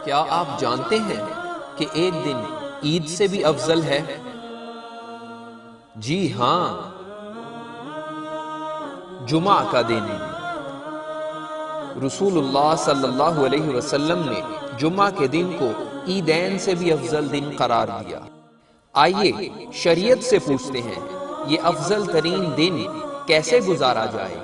کیا آپ جانتے ہیں کہ ایک دن عید سے بھی افضل ہے؟ جی ہاں، جمعہ کا دن۔ رسول اللہ صلی اللہ علیہ وسلم نے جمعہ کے دن کو عیدین سے بھی افضل دن قرار دیا۔ آئیے شریعت سے پوچھتے ہیں، یہ افضل ترین دن کیسے گزارا جائے؟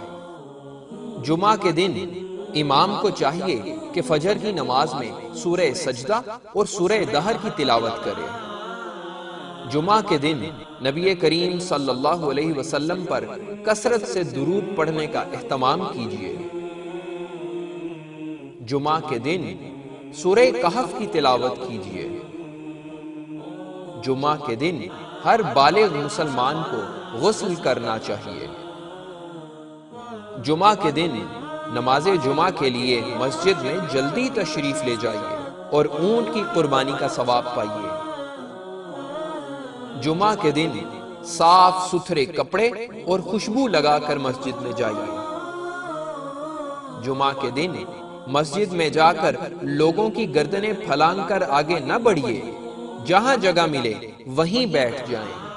جمعہ کے دن امام کو چاہیے کہ فجر کی نماز میں سورہ سجدہ اور سورہ دہر کی تلاوت کرے۔ جمعہ کے دن نبی کریم صلی اللہ علیہ وسلم پر کثرت سے درود پڑھنے کا اہتمام کیجیے۔ جمعہ کے دن سورہ کہف کی تلاوت کیجیے۔ جمعہ کے دن ہر بالغ مسلمان کو غسل کرنا چاہیے۔ جمعہ کے دن نماز جمعہ کے لیے مسجد میں جلدی تشریف لے جائیے اور اونٹ کی قربانی کا ثواب پائیے۔ جمعہ کے دن صاف ستھرے کپڑے اور خوشبو لگا کر مسجد میں جائیے۔ جمعہ کے دن مسجد میں جا کر لوگوں کی گردنیں پھلانگ کر آگے نہ بڑھیے، جہاں جگہ ملے وہیں بیٹھ جائیں۔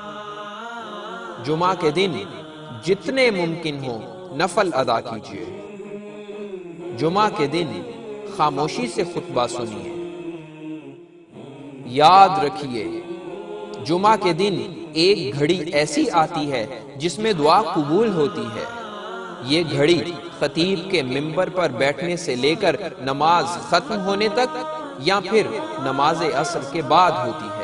جمعہ کے دن جتنے ممکن ہو نفل ادا کیجیے۔ جمعہ کے دن خاموشی سے خطبہ سنیے۔ یاد رکھیے، جمعہ کے دن ایک گھڑی ایسی آتی ہے جس میں دعا قبول ہوتی ہے۔ یہ گھڑی خطیب کے منبر پر بیٹھنے سے لے کر نماز ختم ہونے تک یا پھر نماز عصر کے بعد ہوتی ہے۔